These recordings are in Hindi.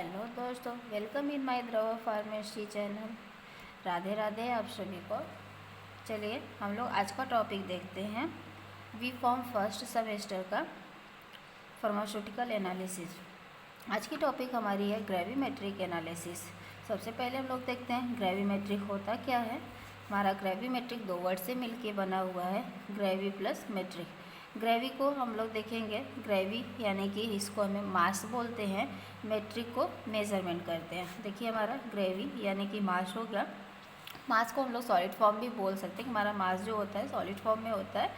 हेलो दोस्तों, वेलकम इन माय द्रवा फार्मेसी चैनल। राधे राधे आप सभी को। चलिए हम लोग आज का टॉपिक देखते हैं। बी फॉर्म फर्स्ट सेमेस्टर का फार्मास्यूटिकल एनालिसिस। आज की टॉपिक हमारी है ग्रेविमेट्रिक एनालिसिस। सबसे पहले हम लोग देखते हैं ग्रेविमेट्रिक होता क्या है। हमारा ग्रेविमेट्रिक दो वर्ड से मिलके बना हुआ है, ग्रेवी प्लस मेट्रिक। ग्रेवी को हम लोग देखेंगे, ग्रेवी यानी कि इसको हमें मास बोलते हैं, मेट्रिक को मेज़रमेंट करते हैं। देखिए हमारा ग्रेवी यानी कि मास हो गया। मास को हम लोग सॉलिड फॉर्म भी बोल सकते हैं कि हमारा मास जो होता है सॉलिड फॉर्म में होता है।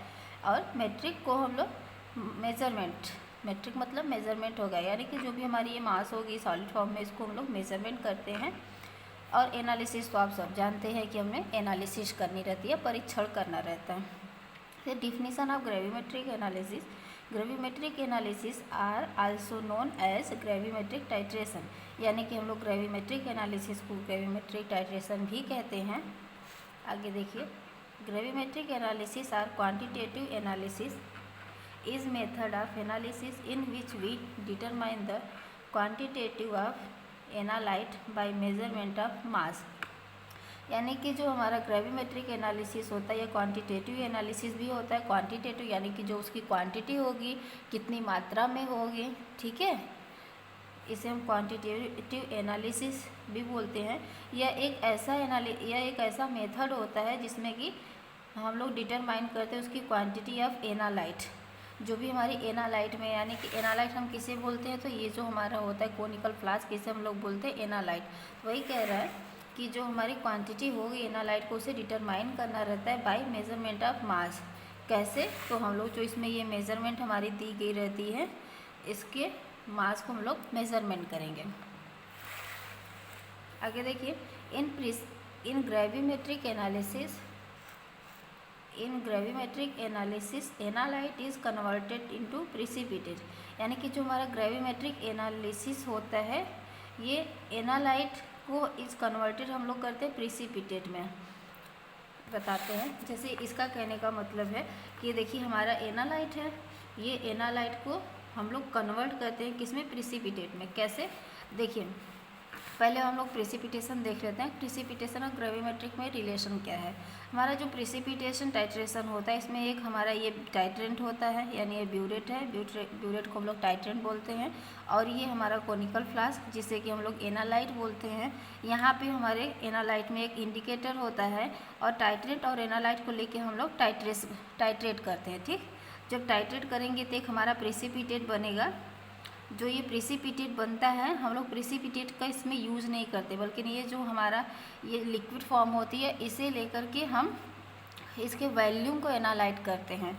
और मेट्रिक को हम लोग मेज़रमेंट, मेट्रिक मतलब मेज़रमेंट होगा, यानी कि जो भी हमारी ये मास होगी सॉलिड फॉर्म में, इसको हम लोग मेज़रमेंट करते हैं। और एनालिसिस तो आप सब जानते हैं कि हमें एनालिसिस करनी रहती है, परीक्षण करना रहता है। The definition of gravimetric analysis. Gravimetric analysis are also known as gravimetric titration, यानी कि हम लोग ग्रेविमेट्रिक एनालिसिस को ग्रेविमेट्रिक टाइट्रेशन भी कहते हैं। आगे देखिए, gravimetric analysis or quantitative analysis is method of analysis in which we determine the quantitative of analyte by measurement of mass। यानी कि जो हमारा ग्रेविमेट्रिक एनालिसिस होता है या क्वांटिटेटिव एनालिसिस भी होता है। क्वांटिटेटिव यानी कि जो उसकी क्वांटिटी होगी, कितनी मात्रा में होगी, ठीक है, इसे हम क्वांटिटेटिव एनालिसिस भी बोलते हैं। यह एक ऐसा मेथड होता है जिसमें कि हम लोग डिटरमाइन करते हैं उसकी क्वांटिटी ऑफ एनालाइट। जो भी हमारी एनालाइट में, यानी कि एनालाइट हम किसे बोलते हैं, तो ये जो हमारा होता है कोनिकल फ्लास्क, इसे हम लोग बोलते हैं एनालाइट। वही कह रहा है कि जो हमारी क्वांटिटी होगी एनालाइट को, उसे डिटरमाइन करना रहता है बाय मेजरमेंट ऑफ मास। कैसे? तो हम लोग जो इसमें ये मेजरमेंट हमारी दी गई रहती है, इसके मास को हम लोग मेजरमेंट करेंगे। आगे देखिए, in gravimetric analysis analyte is converted into precipitate. यानी कि जो हमारा ग्रेविमेट्रिक एनालिसिस होता है, ये एनालाइट को इस कन्वर्टेड हम लोग करते हैं प्रिसिपिटेट में। बताते हैं, जैसे इसका कहने का मतलब है कि देखिए हमारा एनालाइट है, ये एनालाइट को हम लोग कन्वर्ट करते हैं किसमें, प्रिसिपिटेट में। कैसे? देखिए पहले हम लोग प्रिसिपिटेशन देख लेते हैं। प्रिसिपिटेशन और ग्रेविमेट्रिक में रिलेशन क्या है। हमारा जो प्रिसिपिटेशन टाइट्रेशन होता है, इसमें एक हमारा ये टाइट्रेंट होता है, यानी ये ब्यूरेट है, ब्यूरेट को हम लोग टाइट्रेंट बोलते हैं। और ये हमारा कोनिकल फ्लास्क, जिसे कि हम लोग एनालाइट बोलते हैं। यहाँ पे हमारे एनालाइट में एक इंडिकेटर होता है, और टाइट्रेंट और एनालाइट को लेके हम लोग टाइट्रेट करते हैं। ठीक, जब टाइट्रेट करेंगे तो एक हमारा प्रिसिपिटेट बनेगा। जो ये प्रिसिपिटेट बनता है, हम लोग प्रिसिपिटेट का इसमें यूज़ नहीं करते, बल्कि ये जो हमारा ये लिक्विड फॉर्म होती है, इसे लेकर के हम इसके वॉल्यूम को एनालाइट करते हैं।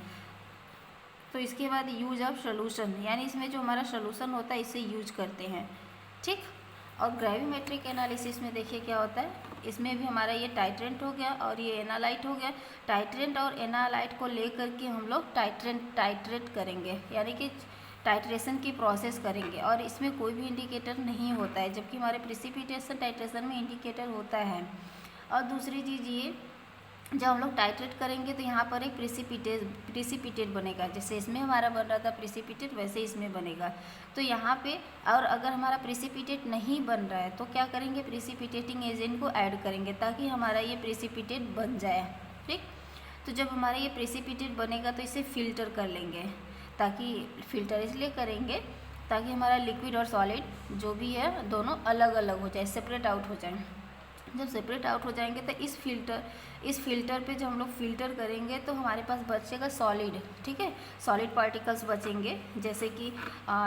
तो इसके बाद यूज ऑफ सोल्यूशन, यानी इसमें जो हमारा सोल्यूशन होता है इसे यूज करते हैं। ठीक, और ग्रेविमेट्रिक एनालिसिस में देखिए क्या होता है, इसमें भी हमारा ये टाइट्रेंट हो गया और ये एनालाइट हो गया। टाइट्रेंट और एनालाइट को लेकर के हम लोग टाइट्रेट करेंगे, यानी कि टाइट्रेशन की प्रोसेस करेंगे। और इसमें कोई भी इंडिकेटर नहीं होता है, जबकि हमारे प्रिसिपिटेशन टाइट्रेशन में इंडिकेटर होता है। और दूसरी चीज़ ये, जब हम लोग टाइट्रेट करेंगे तो यहाँ पर एक प्रिसिपिटेट बनेगा। जैसे इसमें हमारा बन रहा था प्रिसिपिटेट, वैसे इसमें बनेगा। तो यहाँ पे, और अगर हमारा प्रिसिपिटेट नहीं बन रहा है तो क्या करेंगे, प्रिसिपिटेटिंग एजेंट को ऐड करेंगे ताकि हमारा ये प्रिसिपिटेट बन जाए। ठीक, तो जब हमारा ये प्रिसिपिटेट बनेगा तो इसे फिल्टर कर लेंगे, ताकि फिल्टर इसलिए करेंगे ताकि हमारा लिक्विड और सॉलिड जो भी है दोनों अलग अलग हो जाए, सेपरेट आउट हो जाए। जब सेपरेट आउट हो जाएंगे तो इस फिल्टर पे जब हम लोग फिल्टर करेंगे तो हमारे पास बचेगा सॉलिड। ठीक है, सॉलिड पार्टिकल्स बचेंगे। जैसे कि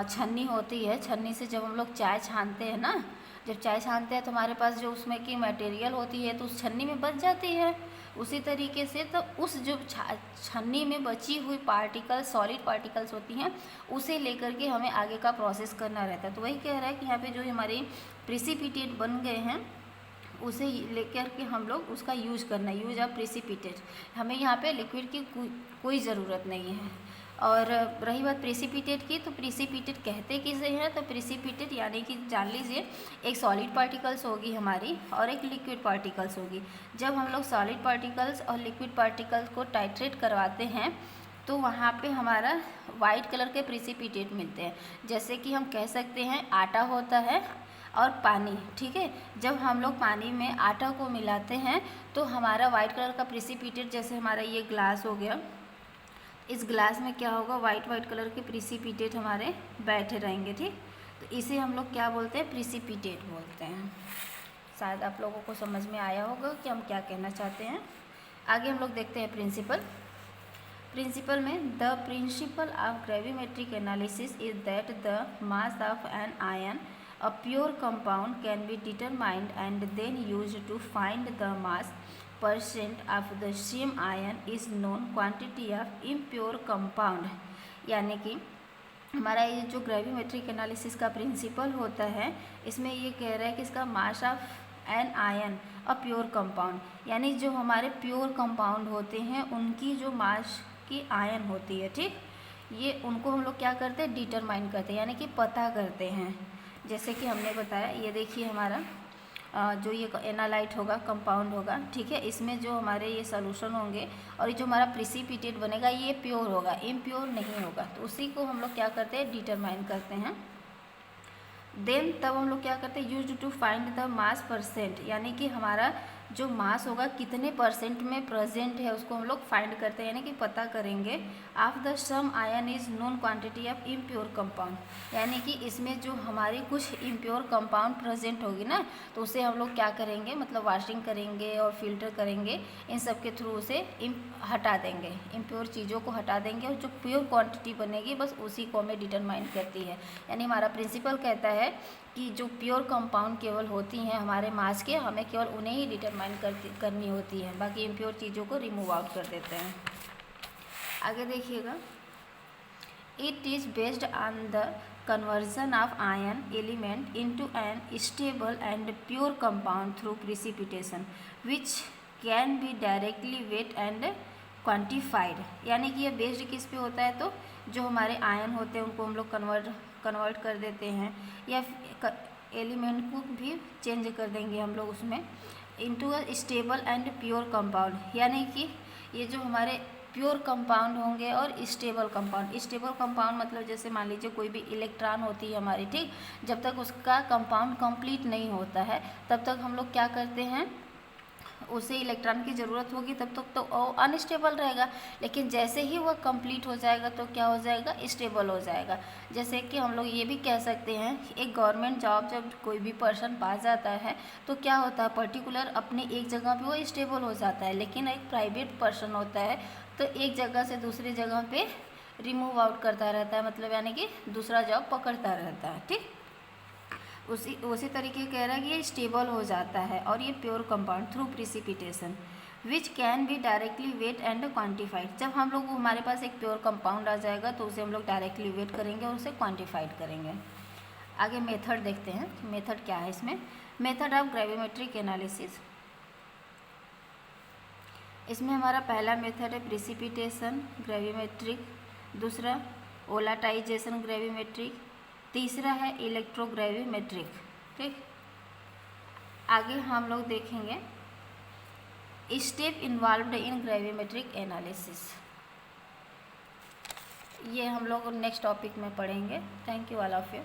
छन्नी होती है, छन्नी से जब हम लोग चाय छानते हैं ना, जब चाय छानते हैं तो हमारे पास जो उसमें की मटेरियल होती है तो उस छन्नी में बच जाती है। उसी तरीके से तो उस जो छन्नी में बची हुई पार्टिकल्स, सॉलिड पार्टिकल्स होती हैं, उसे लेकर के हमें आगे का प्रोसेस करना रहता है। तो वही कह रहा है कि यहाँ पे जो हमारे प्रिसिपिटेट बन गए हैं, उसे लेकर के हम लोग उसका यूज करना है, यूज ऑफ प्रिसिपिटेट। हमें यहाँ पे लिक्विड की कोई ज़रूरत नहीं है। और रही बात प्रिसिपिटेट की, तो प्रिसिपिटेट कहते किसे हैं, तो प्रिसिपिटेट यानी कि जान लीजिए एक सॉलिड पार्टिकल्स होगी हमारी और एक लिक्विड पार्टिकल्स होगी। जब हम लोग सॉलिड पार्टिकल्स और लिक्विड पार्टिकल्स को टाइट्रेट करवाते हैं तो वहाँ पे हमारा वाइट कलर के प्रिसिपिटेट मिलते हैं। जैसे कि हम कह सकते हैं आटा होता है और पानी, ठीक है। जब हम लोग पानी में आटा को मिलाते हैं तो हमारा वाइट कलर का प्रिसिपिटेट, जैसे हमारा ये ग्लास हो गया, इस ग्लास में क्या होगा, वाइट कलर के प्रिसिपिटेट हमारे बैठे रहेंगे, ठीक। तो इसे हम लोग क्या बोलते हैं, प्रिसिपिटेट बोलते हैं। शायद आप लोगों को समझ में आया होगा कि हम क्या कहना चाहते हैं। आगे हम लोग देखते हैं प्रिंसिपल में, the principle of gravimetric analysis is that the mass of an ion a pure compound can be determined and then used to find the mass percent of the same ion is known quantity of impure compound। यानी कि हमारा ये जो ग्रेविमेट्रिक एनालिसिस का प्रिंसिपल होता है, इसमें ये कह रहा है कि इसका mass of an ion a pure compound, यानी जो हमारे प्योर कंपाउंड होते हैं उनकी जो मास की आयन होती है, ठीक, ये उनको हम लोग क्या करते हैं, डिटरमाइन करते हैं, यानी कि पता करते हैं। जैसे कि हमने बताया, ये देखिए हमारा जो ये एनालाइट होगा, कंपाउंड होगा, ठीक है, इसमें जो हमारे ये सॉल्यूशन होंगे और ये जो हमारा प्रिसिपिटेट बनेगा ये प्योर होगा, इम्प्योर नहीं होगा। तो उसी को हम लोग क्या करते हैं, डिटरमाइन करते हैं। देन तब हम लोग क्या करते हैं, use to find the mass percent, यानी कि हमारा जो मास होगा कितने परसेंट में प्रेजेंट है उसको हम लोग फाइंड करते हैं, यानी कि पता करेंगे। Of the some ion is known quantity of impure compound, यानी कि इसमें जो हमारी कुछ इम्प्योर कंपाउंड प्रेजेंट होगी ना, तो उसे हम लोग क्या करेंगे, मतलब वॉशिंग करेंगे और फिल्टर करेंगे, इन सब के थ्रू उसे हटा देंगे, इम्प्योर चीज़ों को हटा देंगे और जो प्योर क्वांटिटी बनेगी बस उसी को हमें डिटरमाइन करती है। यानी हमारा प्रिंसिपल कहता है कि जो प्योर कंपाउंड केवल होती हैं हमारे मास के, हमें केवल उन्हें ही डिटरमाइन करनी होती है, बाकी इम्प्योर चीज़ों को रिमूव आउट कर देते हैं। आगे देखिएगा, it is based on the conversion of ion element into an stable and pure compound through precipitation which can be directly weight and quantified. यानी कि ये बेस्ड किस पे होता है, तो जो हमारे आयन होते हैं उनको हम लोग कन्वर्ट कर देते हैं, या एलिमेंट को भी चेंज कर देंगे हम लोग उसमें, into a stable and pure compound. यानी कि ये जो हमारे प्योर कंपाउंड होंगे और स्टेबल कंपाउंड मतलब जैसे मान लीजिए कोई भी इलेक्ट्रॉन होती है हमारी, ठीक, जब तक उसका कंपाउंड कंप्लीट नहीं होता है तब तक हम लोग क्या करते हैं, उसे इलेक्ट्रॉन की ज़रूरत होगी तब तक तो अनस्टेबल रहेगा, लेकिन जैसे ही वह कंप्लीट हो जाएगा तो क्या हो जाएगा, स्टेबल हो जाएगा। जैसे कि हम लोग ये भी कह सकते हैं, एक गवर्नमेंट जॉब जब कोई भी पर्सन पा जाता है तो क्या होता है, पर्टिकुलर अपने एक जगह पे वो स्टेबल हो जाता है, लेकिन एक प्राइवेट पर्सन होता है तो एक जगह से दूसरी जगह पे रिमूव आउट करता रहता है, मतलब यानी कि दूसरा जॉब पकड़ता रहता है, ठीक। उसी तरीके कह रहा है कि ये स्टेबल हो जाता है और ये pure compound through precipitation which can be directly weight and quantified. जब हम लोग हमारे पास एक प्योर कंपाउंड आ जाएगा तो उसे हम लोग डायरेक्टली वेट करेंगे और उसे क्वान्टिफाइड करेंगे। आगे मेथड देखते हैं, मेथड क्या है इसमें, मेथड ऑफ ग्रेविमेट्रिक एनालिसिस। इसमें हमारा पहला मेथड है प्रिसिपिटेशन ग्रेविमेट्रिक, दूसरा वोलाटाइजेशन ग्रेविमेट्रिक, तीसरा है इलेक्ट्रोग्रेविमेट्रिक, ठीक। आगे हम लोग देखेंगे स्टेप इन्वॉल्व्ड इन ग्रेविमेट्रिक एनालिसिस, ये हम लोग नेक्स्ट टॉपिक में पढ़ेंगे। Thank you all of you.